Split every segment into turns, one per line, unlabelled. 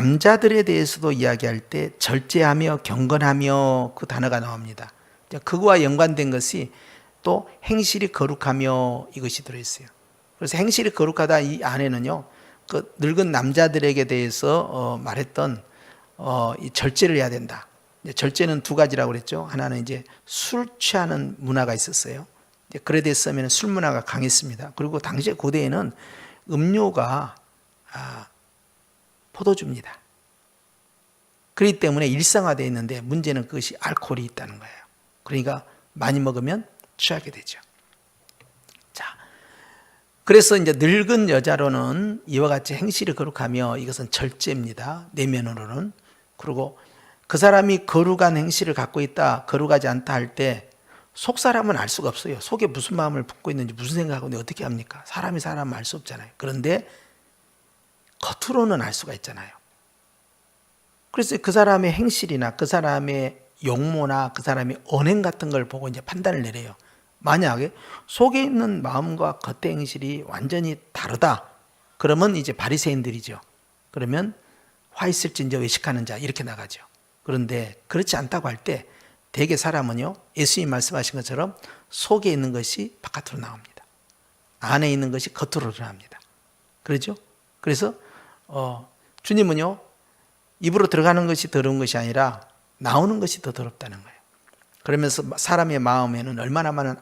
남자들에 대해서도 이야기할 때 절제하며 경건하며 그 단어가 나옵니다. 그거와 연관된 것이 또 행실이 거룩하며 이것이 들어있어요. 그래서 행실이 거룩하다 이 안에는요, 그 늙은 남자들에게 대해서 말했던 이 절제를 해야 된다. 절제는 두 가지라고 그랬죠. 하나는 이제 술 취하는 문화가 있었어요. 그래 됐으면 술 문화가 강했습니다. 그리고 당시에 고대에는 음료가 포도주입니다. 그렇기 때문에 일상화되어 있는데 문제는 그것이 알코올이 있다는 거예요. 그러니까 많이 먹으면 취하게 되죠. 자, 그래서 이제 늙은 여자로는 이와 같이 행실이 거룩하며 이것은 절제입니다. 내면으로는. 그리고 그 사람이 거룩한 행실을 갖고 있다, 거룩하지 않다 할 때 속 사람은 알 수가 없어요. 속에 무슨 마음을 품고 있는지 무슨 생각하고 있는지 어떻게 합니까? 사람이 사람을 알 수 없잖아요. 그런데 겉으로는 알 수가 있잖아요. 그래서 그 사람의 행실이나 그 사람의 용모나 그 사람의 언행 같은 걸 보고 이제 판단을 내려요. 만약에 속에 있는 마음과 겉의 행실이 완전히 다르다, 그러면 이제 바리새인들이죠. 그러면 화 있을진저 외식하는 자 이렇게 나가죠. 그런데 그렇지 않다고 할 때 대개 사람은요, 예수님 말씀하신 것처럼 속에 있는 것이 바깥으로 나옵니다. 안에 있는 것이 겉으로 드러납니다. 그렇죠? 그래서 주님은요, 입으로 들어가는 것이 더러운 것이 아니라 나오는 것이 더 더럽다는 거예요. 그러면서 사람의 마음에는 얼마나 많은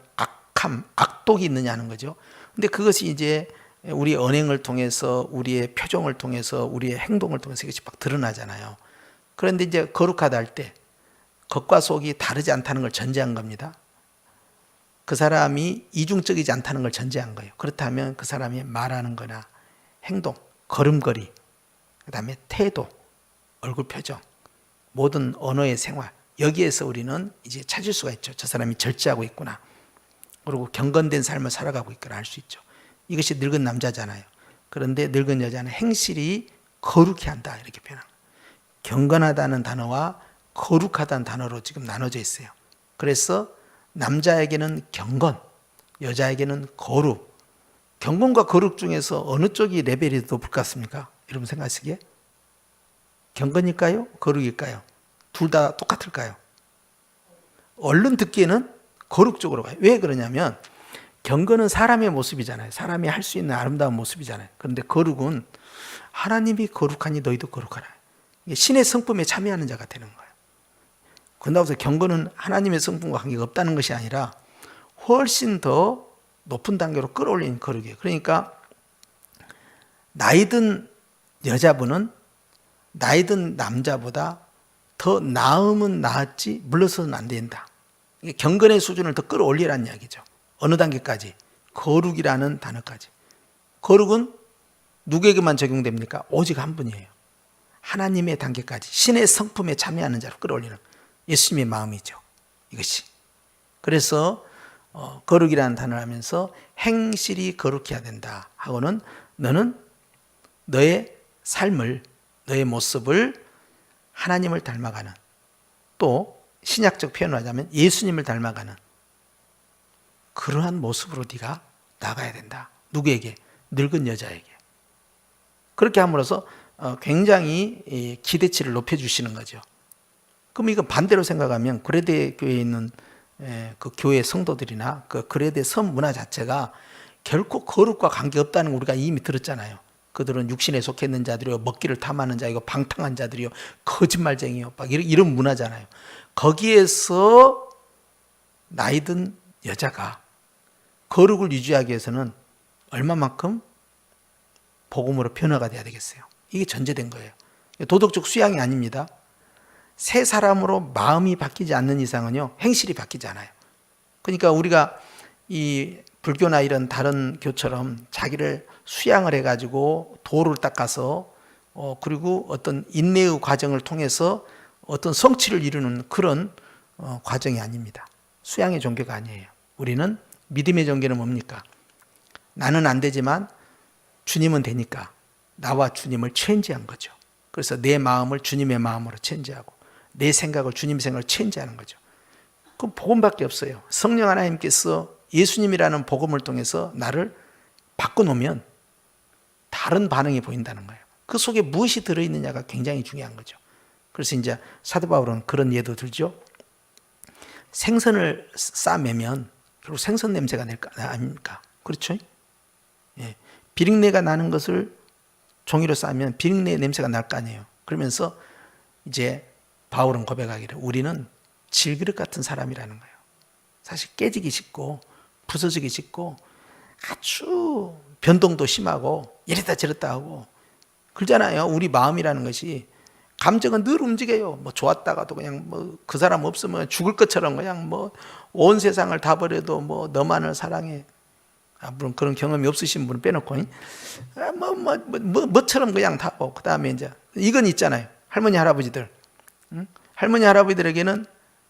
악독이 있느냐는 거죠. 근데 그것이 이제 우리 언행을 통해서, 우리의 표정을 통해서, 우리의 행동을 통해서 이것이 막 드러나잖아요. 그런데 이제 거룩하다 할 때 겉과 속이 다르지 않다는 걸 전제한 겁니다. 그 사람이 이중적이지 않다는 걸 전제한 거예요. 그렇다면 그 사람이 말하는 거나 행동, 걸음걸이, 그 다음에 태도, 얼굴 표정, 모든 언어의 생활, 여기에서 우리는 이제 찾을 수가 있죠. 저 사람이 절제하고 있구나, 그리고 경건된 삶을 살아가고 있구나 알 수 있죠. 이것이 늙은 남자잖아요. 그런데 늙은 여자는 행실이 거룩히 한다 이렇게 표현합니다. 경건하다는 단어와 거룩하다는 단어로 지금 나눠져 있어요. 그래서 남자에게는 경건, 여자에게는 거룩. 경건과 거룩 중에서 어느 쪽이 레벨이 더 높을 것 같습니까? 여러분 생각하시기에? 경건일까요? 거룩일까요? 둘 다 똑같을까요? 얼른 듣기에는 거룩 쪽으로 가요. 왜 그러냐면 경건은 사람의 모습이잖아요. 사람이 할 수 있는 아름다운 모습이잖아요. 그런데 거룩은 하나님이 거룩하니 너희도 거룩하라. 신의 성품에 참여하는 자가 되는 거예요. 그런다고 해서 경건은 하나님의 성품과 관계가 없다는 것이 아니라 훨씬 더 높은 단계로 끌어올리는 거룩이에요. 그러니까 나이 든 여자분은 나이 든 남자보다 더 나으면 나았지 물러서는 안 된다. 경건의 수준을 더 끌어올리라는 이야기죠. 어느 단계까지? 거룩이라는 단어까지. 거룩은 누구에게만 적용됩니까? 오직 한 분이에요. 하나님의 단계까지, 신의 성품에 참여하는 자로 끌어올리는 예수님의 마음이죠. 이것이. 그래서 거룩이라는 단어를 하면서 행실이 거룩해야 된다 하고는 너는 너의 삶을, 너의 모습을 하나님을 닮아가는, 또 신약적 표현을 하자면 예수님을 닮아가는 그러한 모습으로 네가 나가야 된다. 누구에게? 늙은 여자에게. 그렇게 함으로써 굉장히 기대치를 높여주시는 거죠. 그럼 이거 반대로 생각하면 그레데 교회에 있는 그 교회 성도들이나 그 그레데 섬 문화 자체가 결코 거룩과 관계없다는 걸 우리가 이미 들었잖아요. 그들은 육신에 속했는 자들이요, 먹기를 탐하는 자이고 방탕한 자들이요, 거짓말쟁이요, 막 이런 문화잖아요. 거기에서 나이든 여자가 거룩을 유지하기 위해서는 얼마만큼 복음으로 변화가 돼야 되겠어요. 이게 전제된 거예요. 도덕적 수양이 아닙니다. 새 사람으로 마음이 바뀌지 않는 이상은요, 행실이 바뀌지 않아요. 그러니까 우리가 이 불교나 이런 다른 교처럼 자기를 수양을 해가지고 도를 닦아서 그리고 어떤 인내의 과정을 통해서 어떤 성취를 이루는 그런 과정이 아닙니다. 수양의 종교가 아니에요. 우리는 믿음의 종교는 뭡니까? 나는 안 되지만 주님은 되니까 나와 주님을 체인지한 거죠. 그래서 내 마음을 주님의 마음으로 체인지하고 내 생각을 주님 생각으로 체인지하는 거죠. 그럼 복음밖에 없어요. 성령 하나님께서 예수님이라는 복음을 통해서 나를 바꿔놓으면 다른 반응이 보인다는 거예요. 그 속에 무엇이 들어있느냐가 굉장히 중요한 거죠. 그래서 이제 사도 바울은 그런 예도 들죠. 생선을 싸매면 결국 생선 냄새가 날 거 아닙니까? 그렇죠? 예. 비린내가 나는 것을 종이로 싸면 비린내 냄새가 날 거 아니에요. 그러면서 이제 바울은 고백하기를 우리는 질그릇 같은 사람이라는 거예요. 사실 깨지기 쉽고 부서지기 쉽고 아주 변동도 심하고 이랬다 저랬다 하고 그러잖아요. 우리 마음이라는 것이 감정은 늘 움직여요. 뭐 좋았다가도 그냥 뭐 그 사람 없으면 죽을 것처럼 그냥 뭐 온 세상을 다 버려도 뭐 너만을 사랑해. 물론 그런 경험이 없으신 분은 빼놓고 뭐처럼 그냥 다 하고 그 다음에 이제 이건 있잖아요. 할머니 할아버지들, 응? 할머니 할아버지들에게는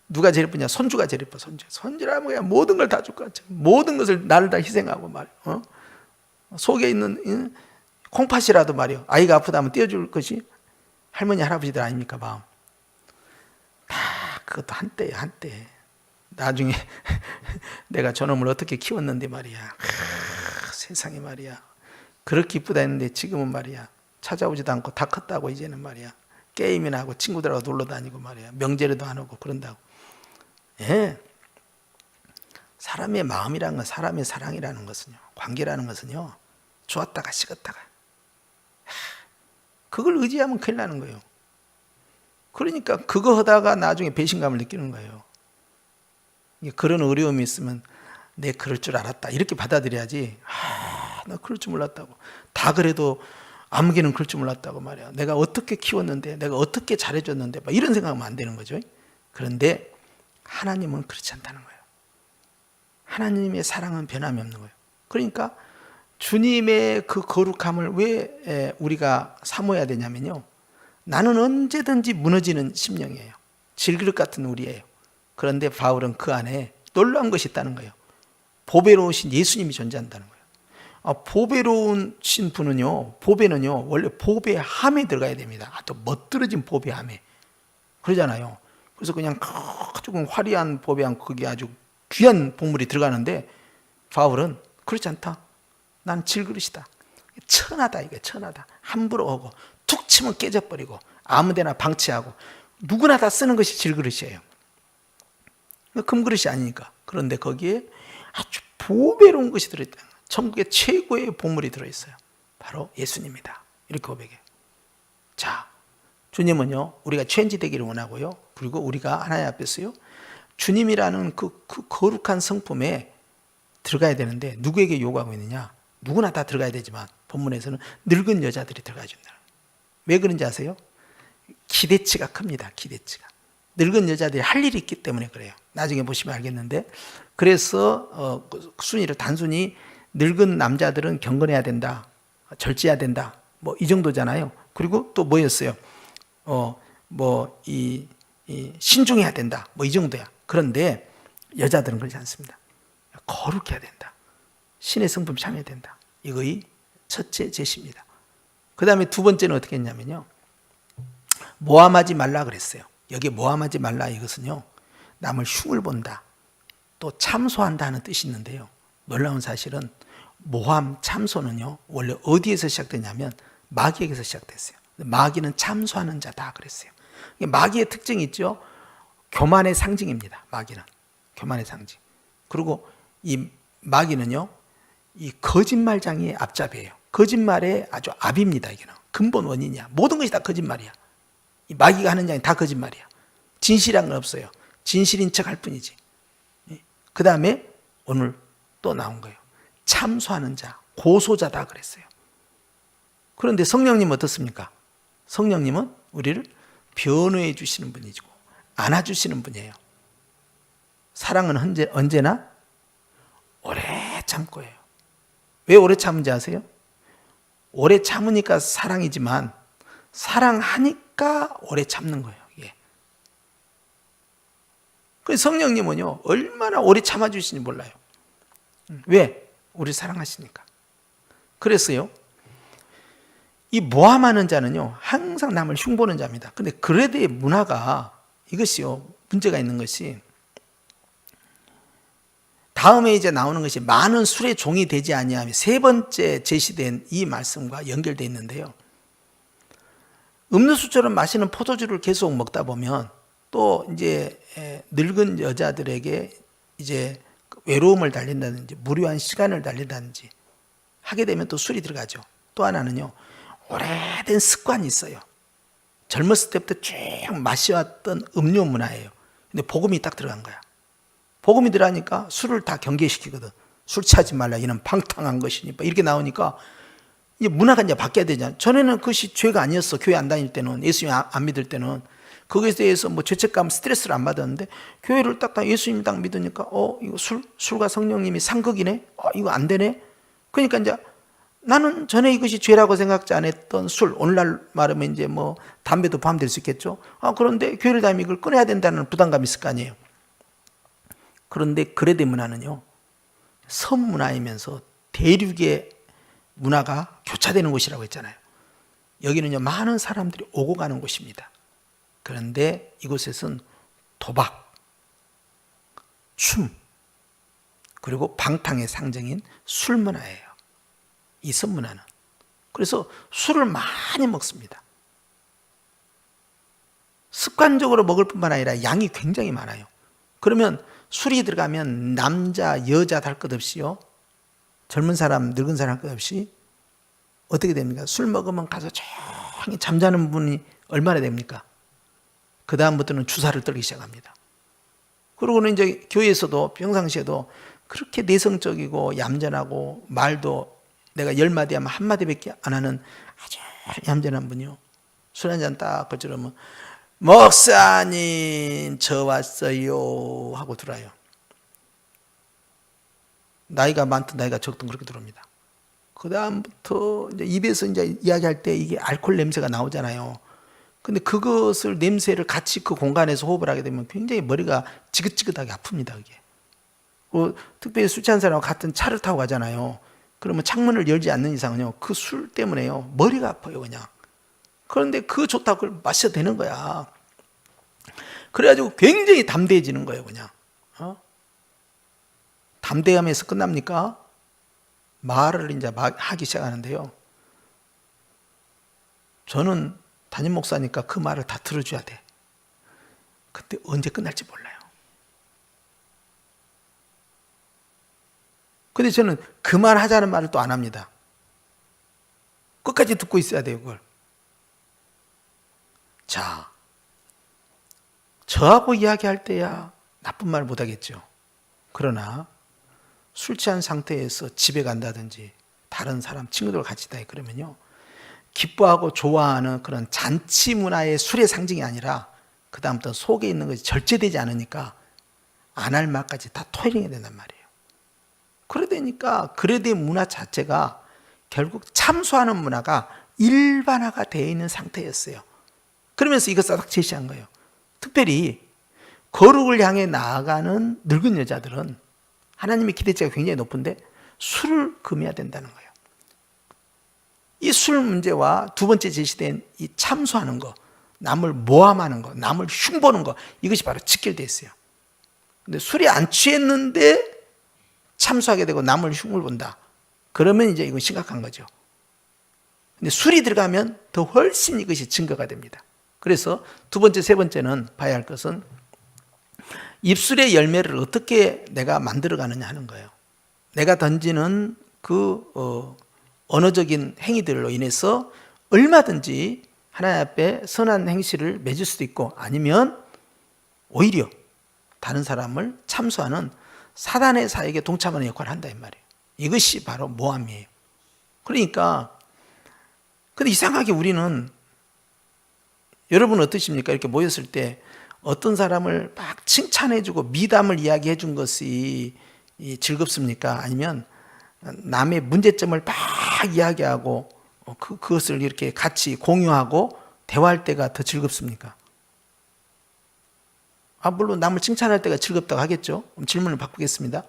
누가 제일 예쁘냐? 손주가 제일 예뻐. 손주라면 그냥 모든 걸 다 줄 것 같아. 모든 것을 나를 다 희생하고 말이야. 속에 있는 콩팥이라도 말이야. 아이가 아프다면 떼어줄 것이 할머니 할아버지들 아닙니까? 마음 다 그것도 한때야 한때. 나중에 내가 저놈을 어떻게 키웠는데 말이야. 세상에 말이야. 그렇게 이쁘다 했는데 지금은 말이야 찾아오지도 않고 다 컸다고 이제는 말이야 게임이나 하고 친구들하고 놀러 다니고 말이야 명절에도 안 오고 그런다고. 예. 사람의 마음이라는 건 사람의 사랑이라는 것은요 관계라는 것은요 좋았다가 식었다가 그걸 의지하면 큰일 나는 거예요. 그러니까 그거 하다가 나중에 배신감을 느끼는 거예요. 그런 어려움이 있으면 내 그럴 줄 알았다 이렇게 받아들여야지. 나 그럴 줄 몰랐다고. 다 그래도 아무개는 그럴 줄 몰랐다고 말이야. 내가 어떻게 키웠는데 내가 어떻게 잘해줬는데 막 이런 생각하면 안 되는 거죠. 그런데 하나님은 그렇지 않다는 거예요. 하나님의 사랑은 변함이 없는 거예요. 그러니까 주님의 그 거룩함을 왜 우리가 사모해야 되냐면요 나는 언제든지 무너지는 심령이에요. 질그릇 같은 우리예요. 그런데 바울은 그 안에 놀라운 것이 있다는 거예요. 보배로우신 예수님이 존재한다는 거예요. 보배로우신 분은요 보배는요 원래 보배함에 들어가야 됩니다. 또 멋들어진 보배함에 그러잖아요. 그래서 그냥 조금 화려한 보배함 그게 아주 귀한 보물이 들어가는데 바울은 그렇지 않다. 난 질그릇이다. 천하다 이게 천하다. 함부로 하고 툭 치면 깨져버리고 아무데나 방치하고 누구나 다 쓰는 것이 질그릇이에요. 금그릇이 아니니까. 그런데 거기에 아주 보배로운 것이 들어있다. 천국의 최고의 보물이 들어있어요. 바로 예수님이다. 이렇게 고백해요. 자, 주님은요 우리가 체인지 되기를 원하고요 그리고 우리가 하나님 앞에서요 주님이라는 그 거룩한 성품에 들어가야 되는데 누구에게 요구하고 있느냐? 누구나 다 들어가야 되지만 본문에서는 늙은 여자들이 들어가 준다. 왜 그런지 아세요? 기대치가 큽니다. 기대치가. 늙은 여자들이 할 일이 있기 때문에 그래요. 나중에 보시면 알겠는데 그래서 순위를 단순히 늙은 남자들은 경건해야 된다. 절제해야 된다. 뭐 이 정도잖아요. 그리고 또 뭐였어요? 신중해야 된다. 뭐 이 정도야. 그런데 여자들은 그렇지 않습니다. 거룩해야 된다. 신의 성품 참여해야 된다. 이거의 첫째 제시입니다. 그 다음에 두 번째는 어떻게 했냐면요. 모함하지 말라 그랬어요. 여기 모함하지 말라 이것은요. 남을 흉을 본다. 또 참소한다는 뜻이 있는데요. 놀라운 사실은 모함, 참소는요. 원래 어디에서 시작되냐면 마귀에게서 시작됐어요. 마귀는 참소하는 자다 그랬어요. 마귀의 특징이 있죠. 교만의 상징입니다. 마귀는. 교만의 상징. 그리고 이 마귀는요. 이 거짓말장의 앞잡이에요. 거짓말의 아주 압입니다. 이게는. 근본 원인이야. 모든 것이 다 거짓말이야. 이 마귀가 하는 장이 다 거짓말이야. 진실한 건 없어요. 진실인 척 할 뿐이지. 그 다음에 오늘 또 나온 거예요. 참소하는 자, 고소자다 그랬어요. 그런데 성령님은 어떻습니까? 성령님은 우리를 변호해 주시는 분이고 안아주시는 분이에요. 사랑은 언제나 오래 참고예요. 왜 오래 참은지 아세요? 오래 참으니까 사랑이지만 사랑하니까 오래 참는 거예요. 이게. 그래서 성령님은요 얼마나 오래 참아주시는지 몰라요. 왜? 우리 사랑하시니까. 그래서요 이 모함하는 자는요 항상 남을 흉보는 자입니다. 근데 그레드의 문화가 이것이요 문제가 있는 것이 다음에 이제 나오는 것이 많은 술의 종이 되지 아니하며 세 번째 제시된 이 말씀과 연결되어 있는데요. 음료수처럼 마시는 포도주를 계속 먹다 보면 또 이제 늙은 여자들에게 이제 외로움을 달린다든지 무료한 시간을 달린다든지 하게 되면 또 술이 들어가죠. 또 하나는요, 오래된 습관이 있어요. 젊었을 때부터 쭉 마셔왔던 음료 문화예요. 근데 복음이 딱 들어간 거야. 복음이 들어가니까 술을 다 경계시키거든. 술 취하지 말라, 이는 방탕한 것이니 이렇게 나오니까 이제 문화가 이제 바뀌어야 되잖아. 전에는 그것이 죄가 아니었어. 교회 안 다닐 때는, 예수님 안 믿을 때는 거기에 대해서 뭐 죄책감, 스트레스를 안 받았는데 교회를 딱 예수님 딱 믿으니까 이거 술과 성령님이 상극이네. 이거 안 되네. 그러니까 이제 나는 전에 이것이 죄라고 생각지 않았던 술, 오늘날 말하면 이제 뭐 담배도 포함될 수 있겠죠. 그런데 교회를 다니면 이걸 끊어야 된다는 부담감이 있을 거 아니에요. 그런데 그레데 문화는요, 섬 문화이면서 대륙의 문화가 교차되는 곳이라고 했잖아요. 여기는요, 많은 사람들이 오고 가는 곳입니다. 그런데 이곳에서는 도박, 춤, 그리고 방탕의 상징인 술 문화예요. 이 섬 문화는. 그래서 술을 많이 먹습니다. 습관적으로 먹을 뿐만 아니라 양이 굉장히 많아요. 그러면 술이 들어가면 남자, 여자 할 것 없이요, 젊은 사람, 늙은 사람 할 것 없이 어떻게 됩니까? 술 먹으면 가서 조용히 잠자는 분이 얼마나 됩니까? 그 다음부터는 주사를 떨기 시작합니다. 그러고는 이제 교회에서도 평상시에도 그렇게 내성적이고 얌전하고 말도 내가 10마디 하면 1마디밖에 안 하는 아주 얌전한 분이요, 술 한잔 딱 거칠으면 목사님 저 왔어요 하고 들어와요. 나이가 많든 나이가 적든 그렇게 들어옵니다. 그 다음부터 이제 입에서 이제 이야기할 때 이게 알코올 냄새가 나오잖아요. 근데 그것을, 냄새를 같이 그 공간에서 호흡을 하게 되면 굉장히 머리가 지긋지긋하게 아픕니다. 그게. 특별히 술 취한 사람하고 같은 차를 타고 가잖아요. 그러면 창문을 열지 않는 이상은요, 그 술 때문에요, 머리가 아파요, 그냥. 그런데 그 좋다고 그걸 마셔도 되는 거야. 그래가지고 굉장히 담대해지는 거예요, 그냥. 담대함에서 끝납니까? 말을 이제 하기 시작하는데요. 저는 담임 목사니까 그 말을 다 들어줘야 돼. 그때 언제 끝날지 몰라요. 근데 저는 그 말 하자는 말을 또 안 합니다. 끝까지 듣고 있어야 돼요, 그걸. 자, 저하고 이야기할 때야 나쁜 말 못하겠죠. 그러나 술 취한 상태에서 집에 간다든지 다른 사람, 친구들과 같이 있다 그러면요, 기뻐하고 좋아하는 그런 잔치 문화의 술의 상징이 아니라 그 다음부터 속에 있는 것이 절제되지 않으니까 안 할 말까지 다 토해내야 된단 말이에요. 그러다니까 그레데 문화 자체가 결국 참소하는 문화가 일반화가 되어 있는 상태였어요. 그러면서 이것을 딱 제시한 거예요. 특별히 거룩을 향해 나아가는 늙은 여자들은 하나님의 기대치가 굉장히 높은데 술을 금해야 된다는 거예요. 이 술 문제와 두 번째 제시된 이 참소하는 거, 남을 모함하는 거, 남을 흉보는 거, 이것이 바로 직결되어 있어요. 근데 술이 안 취했는데 참소하게 되고 남을 흉을 본다. 그러면 이제 이건 심각한 거죠. 근데 술이 들어가면 더 훨씬 이것이 증거가 됩니다. 그래서 두 번째, 세 번째는 봐야 할 것은 입술의 열매를 어떻게 내가 만들어가느냐 하는 거예요. 내가 던지는 그 언어적인 행위들로 인해서 얼마든지 하나님 앞에 선한 행실을 맺을 수도 있고, 아니면 오히려 다른 사람을 참소하는 사단의 사역에 동참하는 역할을 한다 이 말이에요. 이것이 바로 모함이에요. 그러니까 근데 이상하게 우리는, 여러분 어떠십니까? 이렇게 모였을 때 어떤 사람을 막 칭찬해주고 미담을 이야기해준 것이 즐겁습니까? 아니면 남의 문제점을 막 이야기하고 그것을 이렇게 같이 공유하고 대화할 때가 더 즐겁습니까? 물론 남을 칭찬할 때가 즐겁다고 하겠죠. 그럼 질문을 바꾸겠습니다.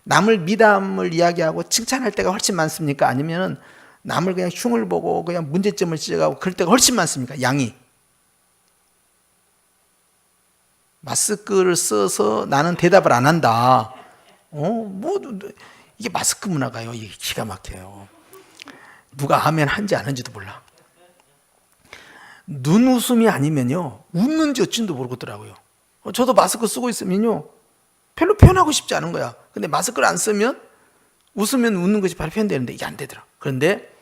남을 미담을 이야기하고 칭찬할 때가 훨씬 많습니까? 아니면 남을 그냥 흉을 보고 그냥 문제점을 지적하고 그럴 때가 훨씬 많습니까? 양이. 마스크를 써서 나는 대답을 안 한다. 이게 마스크 문화가요. 이게 기가 막혀요. 누가 하면 한지 안 한지도 몰라. 눈웃음이 아니면요, 웃는지 어쩐지도 모르겠더라고요. 저도 마스크 쓰고 있으면요, 별로 표현하고 싶지 않은 거야. 근데 마스크를 안 쓰면 웃으면 웃는 것이 바로 표현되는데 이게 안 되더라. 그런데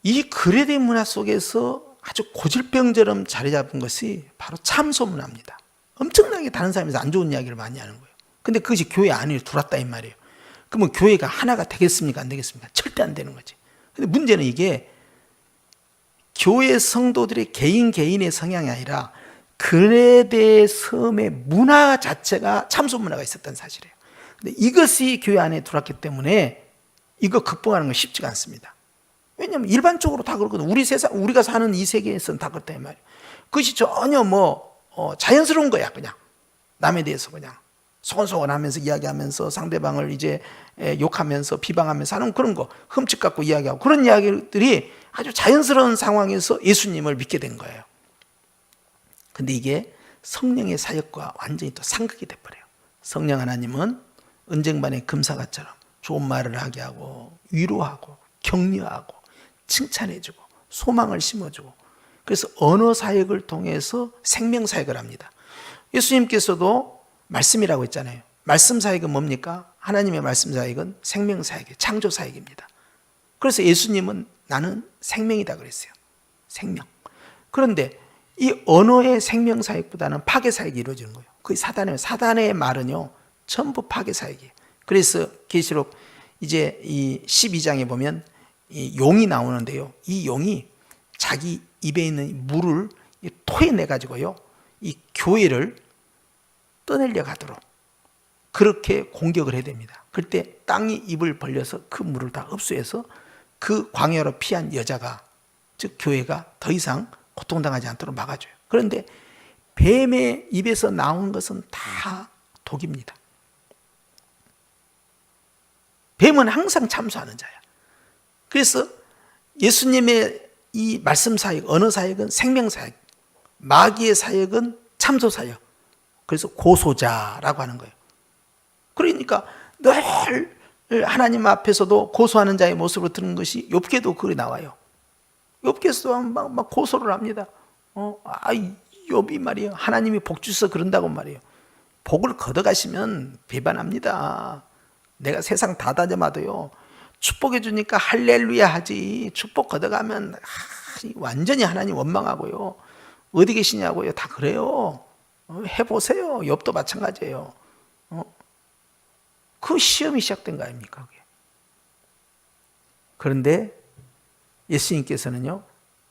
이 그레데 문화 속에서 아주 고질병처럼 자리 잡은 것이 바로 참소 문화입니다. 엄청나게 다른 사람에서 안 좋은 이야기를 많이 하는 거예요. 근데 그것이 교회 안에 들어왔다 이 말이에요. 그러면 교회가 하나가 되겠습니까? 안 되겠습니까? 절대 안 되는 거지. 근데 문제는 이게 교회 성도들의 개인의 성향이 아니라 그레데 섬의 문화 자체가 참소 문화가 있었다는 사실이에요. 근데 이것이 교회 안에 들어왔기 때문에 이거 극복하는 건 쉽지가 않습니다. 왜냐하면 일반적으로 다 그렇거든. 우리가 사는 이 세계에서는 다 그렇다 이 말이에요. 그것이 전혀 자연스러운 거야. 그냥 남에 대해서 그냥 소곤소곤하면서 이야기하면서 상대방을 이제 욕하면서 비방하면서 하는 그런 거, 흠집 갖고 이야기하고 그런 이야기들이 아주 자연스러운 상황에서 예수님을 믿게 된 거예요. 근데 이게 성령의 사역과 완전히 또 상극이 돼버려요. 성령 하나님은 은쟁반의 금사과처럼 좋은 말을 하게 하고 위로하고 격려하고 칭찬해주고 소망을 심어주고, 그래서 언어 사역을 통해서 생명 사역을 합니다. 예수님께서도 말씀이라고 했잖아요. 말씀 사역은 뭡니까? 하나님의 말씀 사역은 생명 사역이에요. 창조 사역입니다. 그래서 예수님은 나는 생명이다 그랬어요. 생명. 그런데 이 언어의 생명 사역보다는 파괴 사역이 이루어지는 거예요. 그 사단의 말은요, 전부 파괴 사역이에요. 그래서 계시록 이제 이 12장에 보면 이 용이 나오는데요. 이 용이 자기 입에 있는 물을 토해내 가지고요, 이 교회를 떠내려 가도록 그렇게 공격을 해야 됩니다. 그때 땅이 입을 벌려서 그 물을 다 흡수해서 그 광야로 피한 여자가, 즉 교회가 더 이상 고통당하지 않도록 막아줘요. 그런데 뱀의 입에서 나온 것은 다 독입니다. 뱀은 항상 참소하는 자야. 그래서 예수님의 이 말씀 사역, 언어 사역은 생명 사역, 마귀의 사역은 참소 사역. 그래서 고소자라고 하는 거예요. 그러니까 늘 하나님 앞에서도 고소하는 자의 모습으로 드는 것이 욥기에도 그게 나와요. 욥기에서도 막 고소를 합니다. 욥이 말이에요, 하나님이 복 주셔서 그런다고 말이에요. 복을 걷어가시면 배반합니다. 내가 세상 다 다져봐도요, 축복해 주니까 할렐루야 하지, 축복 걷어가면 완전히 하나님 원망하고요, 어디 계시냐고요, 다 그래요. 해보세요. 욥도 마찬가지예요. 그 시험이 시작된 거 아닙니까? 그게. 그런데 예수님께서는요,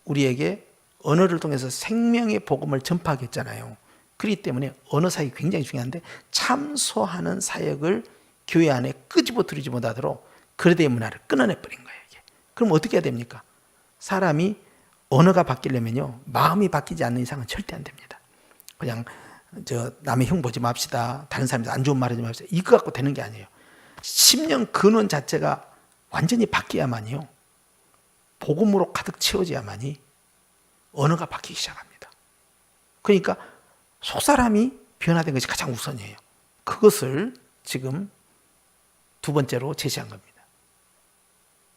우리에게 언어를 통해서 생명의 복음을 전파하겠잖아요. 그렇기 때문에 언어 사역이 굉장히 중요한데, 참소하는 사역을 교회 안에 끄집어들이지 못하도록 그레데 문화를 끊어내버린 거예요. 이게. 그럼 어떻게 해야 됩니까? 사람이 언어가 바뀌려면요, 마음이 바뀌지 않는 이상은 절대 안 됩니다. 그냥 남의 형 보지 맙시다, 다른 사람한테 안 좋은 말 하지 맙시다, 이거 갖고 되는 게 아니에요. 10년 근원 자체가 완전히 바뀌어야만요, 복음으로 가득 채워져야만이 언어가 바뀌기 시작합니다. 그러니까 속사람이 변화된 것이 가장 우선이에요. 그것을 지금 두 번째로 제시한 겁니다.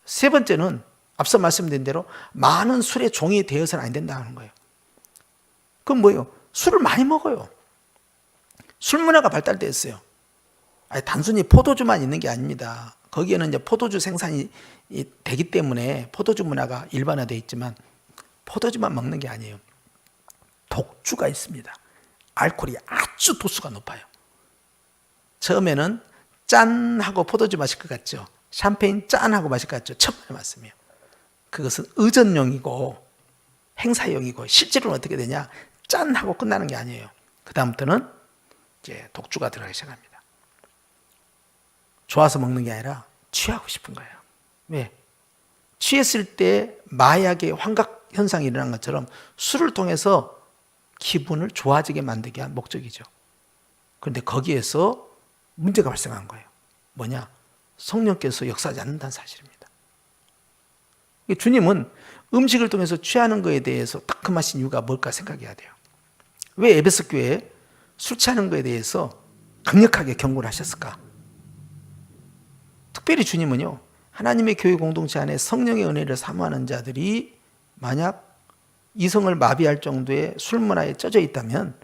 세 번째는 앞서 말씀드린 대로 많은 술의 종이 되어서는 안 된다는 거예요. 그럼 뭐예요? 술을 많이 먹어요. 술 문화가 발달됐어요. 단순히 포도주만 있는 게 아닙니다. 거기에는 이제 포도주 생산이 되기 때문에 포도주 문화가 일반화되어 있지만, 포도주만 먹는 게 아니에요. 독주가 있습니다. 알코올이 아주 도수가 높아요. 처음에는 짠하고 포도주 마실 것 같죠. 샴페인 짠하고 마실 것 같죠. 첫 번째 말씀이에요. 그것은 의전용이고 행사용이고, 실제로는 어떻게 되냐, 짠하고 끝나는 게 아니에요. 그 다음부터는 이제 독주가 들어가기 시작합니다. 좋아서 먹는 게 아니라 취하고 싶은 거예요. 왜? 취했을 때 마약의 환각 현상이 일어난 것처럼 술을 통해서 기분을 좋아지게 만들게 한 목적이죠. 그런데 거기에서 문제가 발생한 거예요. 뭐냐? 성령께서 역사하지 않는다는 사실입니다. 주님은 음식을 통해서 취하는 것에 대해서 따끔하신 이유가 뭘까 생각해야 돼요. 왜 에베소 교회에 술 취하는 것에 대해서 강력하게 경고를 하셨을까? 특별히 주님은요, 하나님의 교회 공동체 안에 성령의 은혜를 사모하는 자들이 만약 이성을 마비할 정도의 술 문화에 쪄져 있다면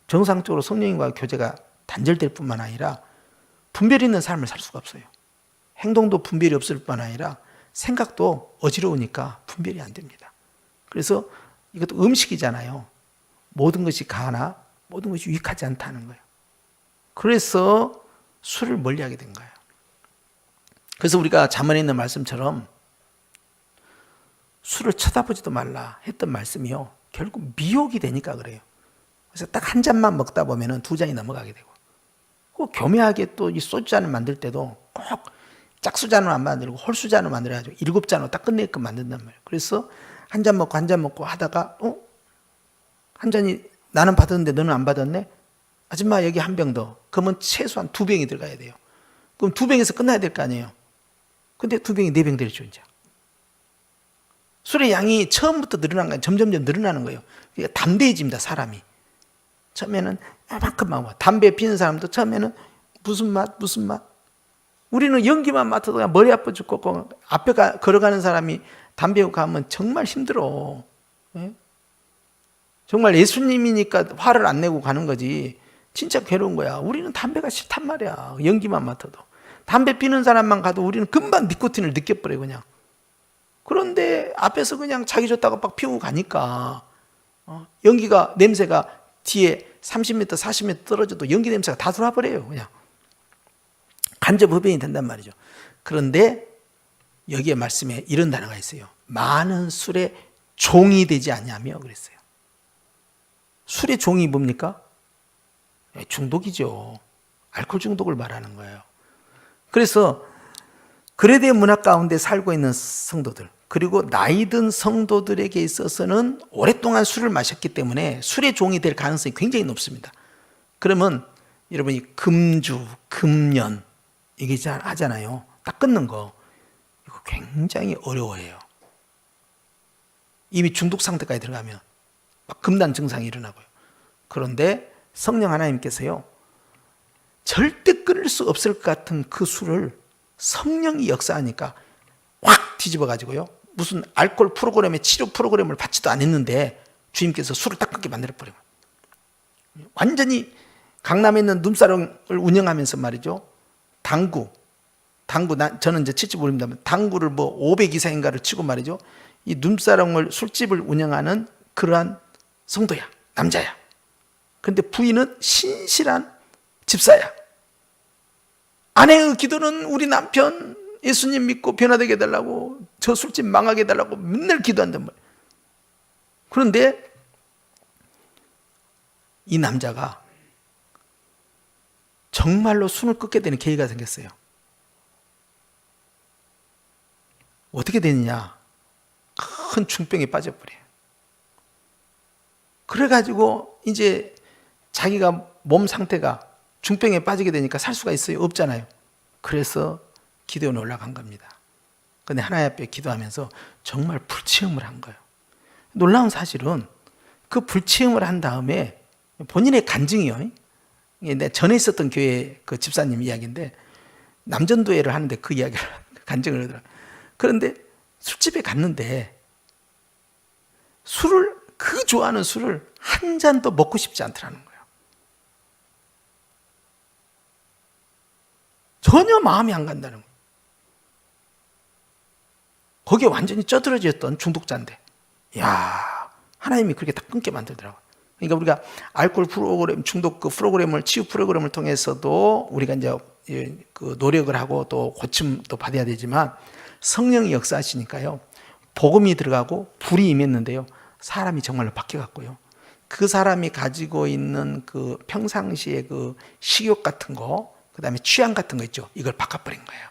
정상적으로 성령님과 교제가 단절될 뿐만 아니라 분별이 있는 삶을 살 수가 없어요. 행동도 분별이 없을 뿐 아니라 생각도 어지러우니까 분별이 안 됩니다. 그래서 이것도 음식이잖아요. 모든 것이 가하나 모든 것이 유익하지 않다는 거예요. 그래서 술을 멀리하게 된 거예요. 그래서 우리가 잠언에 있는 말씀처럼 술을 쳐다보지도 말라 했던 말씀이요, 결국 미혹이 되니까 그래요. 그래서 딱 한 잔만 먹다 보면은 두 잔이 넘어가게 되고, 꼭 교묘하게 또 이 소주잔을 만들 때도 꼭 짝수잔으로 안 만들고 홀수잔으로 만들어가지고 7잔으로 딱 끝내게끔 만든단 말이에요. 그래서 한 잔 먹고 하다가 한 잔이 나는 받았는데 너는 안 받았네? 아줌마 여기 한 병 더. 그러면 최소한 2병이 들어가야 돼요. 그럼 2병에서 끝나야 될 거 아니에요. 근데 2병이 4병 되죠 이제. 술의 양이 처음부터 늘어난 거예요. 점점 늘어나는 거예요. 그러니까 담대해집니다, 사람이. 처음에는 이만큼만 와. 담배 피는 사람도 처음에는 무슨 맛. 우리는 연기만 맡아도 그냥 머리 아파 죽고, 앞에 걸어가는 사람이 담배 가면 정말 힘들어. 예? 정말 예수님이니까 화를 안 내고 가는 거지. 진짜 괴로운 거야. 우리는 담배가 싫단 말이야. 연기만 맡아도. 담배 피는 사람만 가도 우리는 금방 니코틴을 느껴버려 그냥. 그런데 앞에서 그냥 자기 좋다고 막 피우고 가니까 연기가, 냄새가 뒤에 30m, 40m 떨어져도 연기 냄새가 다 돌아버려요 그냥. 간접 흡연이 된단 말이죠. 그런데 여기에 말씀에 이런 단어가 있어요. 많은 술의 종이 되지 않냐며 그랬어요. 술의 종이 뭡니까? 중독이죠. 알코올 중독을 말하는 거예요. 그래서 그레데 문화 가운데 살고 있는 성도들, 그리고 나이 든 성도들에게 있어서는 오랫동안 술을 마셨기 때문에 술의 종이 될 가능성이 굉장히 높습니다. 그러면 여러분이 금주, 금연 이게 하잖아요. 딱 끊는 거. 이거 굉장히 어려워해요. 이미 중독 상태까지 들어가면 막 금단 증상이 일어나고요. 그런데 성령 하나님께서요, 절대 끊을 수 없을 것 같은 그 술을 성령이 역사하니까 확 뒤집어 가지고요, 무슨 알코올 프로그램에 치료 프로그램을 받지도 않았는데 주님께서 술을 딱 끊게 만들어버려요. 완전히 강남에 있는 눈사롱을 운영하면서 말이죠, 당구 저는 이제 칠지 모릅니다만 당구를 뭐 500 이상인가를 치고 말이죠, 이 눈사롱을 술집을 운영하는 그러한 성도야, 남자야. 근데 부인은 신실한 집사야. 아내의 기도는 우리 남편 예수님 믿고 변화되게 해달라고, 저 술집 망하게 해달라고 맨날 기도한단 말이에요. 그런데 이 남자가 정말로 술을 끊게 되는 계기가 생겼어요. 어떻게 되느냐? 큰 중병에 빠져버려요. 그래가지고 이제 자기가 몸 상태가 중병에 빠지게 되니까 살 수가 있어요? 없잖아요. 그래서 기도원에 올라간 겁니다. 근데 하나님 앞에 기도하면서 정말 불치음을 한 거예요. 놀라운 사실은 그 불치음을 한 다음에 본인의 간증이요, 내 전에 있었던 교회 그 집사님 이야기인데, 남전도회를 하는데 그 이야기를 간증을 하더라고요. 그런데 술집에 갔는데 그 좋아하는 술을 한 잔도 먹고 싶지 않더라는 거예요. 전혀 마음이 안 간다는 거예요. 거기에 완전히 쩌들어졌던 중독자인데, 야, 하나님이 그렇게 다 끊게 만들더라고요. 그러니까 우리가 알코올 프로그램, 중독 그 프로그램을, 치유 프로그램을 통해서도 우리가 이제 그 노력을 하고 또 고침도 받아야 되지만, 성령이 역사하시니까요, 복음이 들어가고 불이 임했는데요, 사람이 정말로 바뀌어갔고요, 그 사람이 가지고 있는 그 평상시에 그 식욕 같은 거, 그 다음에 취향 같은 거 있죠, 이걸 바꿔버린 거예요.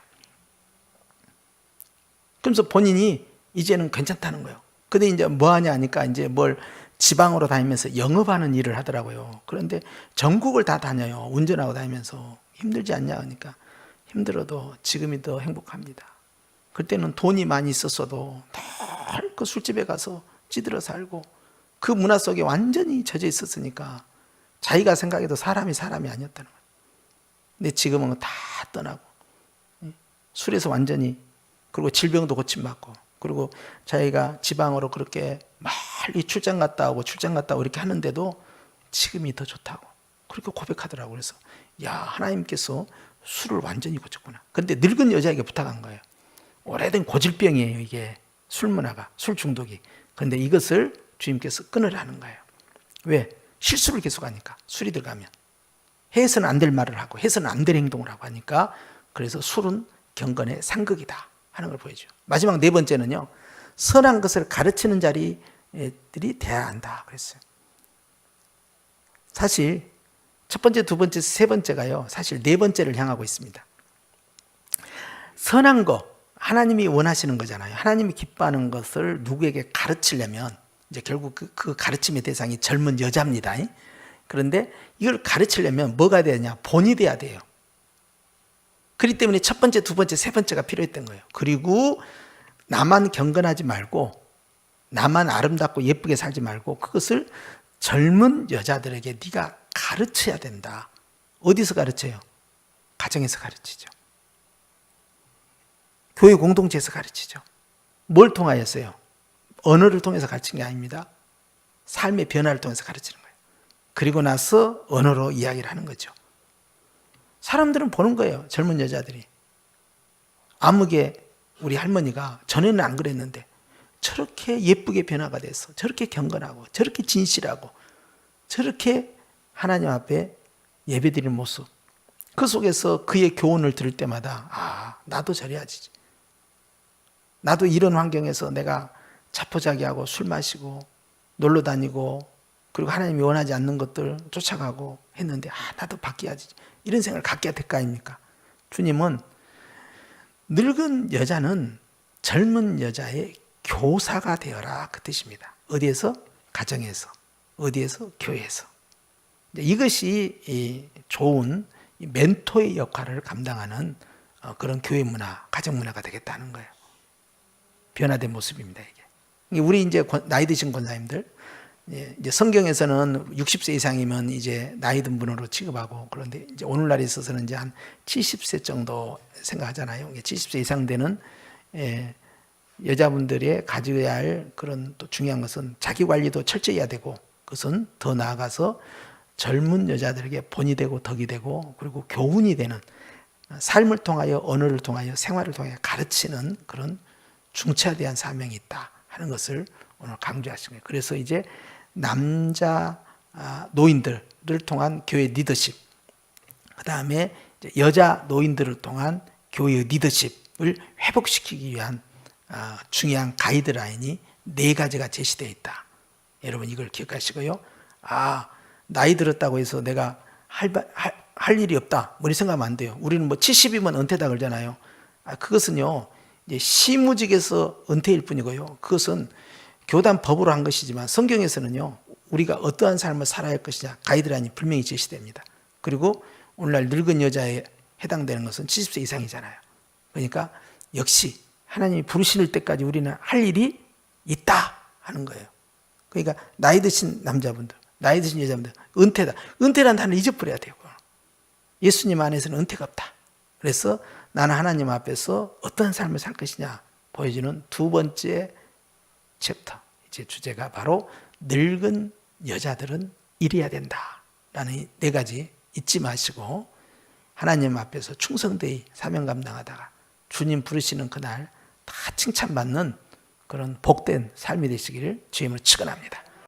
그러면서 본인이 이제는 괜찮다는 거예요. 근데 이제 뭐 하냐 하니까 이제 뭘 지방으로 다니면서 영업하는 일을 하더라고요. 그런데 전국을 다 다녀요. 운전하고 다니면서. 힘들지 않냐 하니까 힘들어도 지금이 더 행복합니다. 그때는 돈이 많이 있었어도 늘 그 술집에 가서 찌들어 살고 그 문화 속에 완전히 젖어 있었으니까 자기가 생각해도 사람이 아니었다는 거예요. 근데 지금은 다 떠나고 술에서 완전히, 그리고 질병도 고침받고 그리고 자기가 지방으로 그렇게 멀리 출장 갔다 오고 이렇게 하는데도 지금이 더 좋다고 그렇게 고백하더라고요. 그래서 야, 하나님께서 술을 완전히 고쳤구나. 근데 늙은 여자에게 부탁한 거예요. 오래된 고질병이에요, 이게. 술 문화가, 술 중독이. 그런데 이것을 주님께서 끊으라는 거예요. 왜? 실수를 계속하니까, 술이 들어가면. 해서는 안 될 말을 하고 해서는 안 될 행동을 하고 하니까. 그래서 술은 경건의 상극이다 하는 걸 보여줘요. 마지막 네 번째는요, 선한 것을 가르치는 자리들이 돼야 한다 그랬어요. 사실 첫 번째, 두 번째, 세 번째가요, 사실 네 번째를 향하고 있습니다. 선한 거, 하나님이 원하시는 거잖아요. 하나님이 기뻐하는 것을 누구에게 가르치려면 이제 결국 그 가르침의 대상이 젊은 여자입니다. 그런데 이걸 가르치려면 뭐가 되냐? 본이 돼야 돼요. 그렇기 때문에 첫 번째, 두 번째, 세 번째가 필요했던 거예요. 그리고 나만 경건하지 말고 나만 아름답고 예쁘게 살지 말고 그것을 젊은 여자들에게 네가 가르쳐야 된다. 어디서 가르쳐요? 가정에서 가르치죠. 교회 공동체에서 가르치죠. 뭘 통하였어요? 언어를 통해서 가르친 게 아닙니다. 삶의 변화를 통해서 가르치는 거예요. 그리고 나서 언어로 이야기를 하는 거죠. 사람들은 보는 거예요. 젊은 여자들이. 아무개 우리 할머니가 전에는 안 그랬는데 저렇게 예쁘게 변화가 돼서 저렇게 경건하고 저렇게 진실하고 저렇게 하나님 앞에 예배드리는 모습, 그 속에서 그의 교훈을 들을 때마다 아, 나도 저래야지. 나도 이런 환경에서 내가 자포자기하고 술 마시고 놀러 다니고 그리고 하나님이 원하지 않는 것들 쫓아가고 했는데 아, 나도 바뀌어야지. 이런 생각을 갖게 될 거 아닙니까? 주님은 늙은 여자는 젊은 여자의 교사가 되어라 그 뜻입니다. 어디에서? 가정에서. 어디에서? 교회에서. 이것이 좋은 멘토의 역할을 감당하는 그런 교회 문화, 가정 문화가 되겠다는 거예요. 변화된 모습입니다, 이게. 우리 이제 나이 드신 권사님들, 이제 성경에서는 60세 이상이면 이제 나이 든 분으로 취급하고, 그런데 이제 오늘날에 있어서는 이제 한 70세 정도 생각하잖아요. 70세 이상 되는 여자분들의 가져야 할 그런 또 중요한 것은 자기 관리도 철저히 해야 되고, 그것은 더 나아가서 젊은 여자들에게 본이 되고 덕이 되고 그리고 교훈이 되는 삶을 통하여 언어를 통하여 생활을 통하여 가르치는 그런 중차대한 사명이 있다 하는 것을 오늘 강조하신 거예요. 그래서 이제 남자 노인들을 통한 교회 리더십, 그 다음에 여자 노인들을 통한 교회의 리더십을 회복시키기 위한 중요한 가이드라인이 4가지가 제시되어 있다. 여러분 이걸 기억하시고요. 아, 나이 들었다고 해서 내가 할 일이 없다, 뭐 이런 생각하면 안 돼요. 우리는 뭐 70이면 은퇴다 그러잖아요. 그것은요, 이제 시무직에서 은퇴일 뿐이고요. 그것은 교단 법으로 한 것이지만 성경에서는요, 우리가 어떠한 삶을 살아야 할 것이냐 가이드라인이 분명히 제시됩니다. 그리고 오늘날 늙은 여자에 해당되는 것은 70세 이상이잖아요. 그러니까 역시 하나님이 부르실 때까지 우리는 할 일이 있다 하는 거예요. 그러니까 나이 드신 남자분들, 나이 드신 여자분들, 은퇴다. 은퇴라는 단어를 잊어버려야 되고, 예수님 안에서는 은퇴가 없다. 그래서 나는 하나님 앞에서 어떤 삶을 살 것이냐 보여주는 2번째 챕터, 이제 주제가 바로 늙은 여자들은 이래야 된다 라는 4가지 잊지 마시고 하나님 앞에서 충성되이 사명 감당하다가 주님 부르시는 그날 다 칭찬받는 그런 복된 삶이 되시기를 주님을 축원합니다.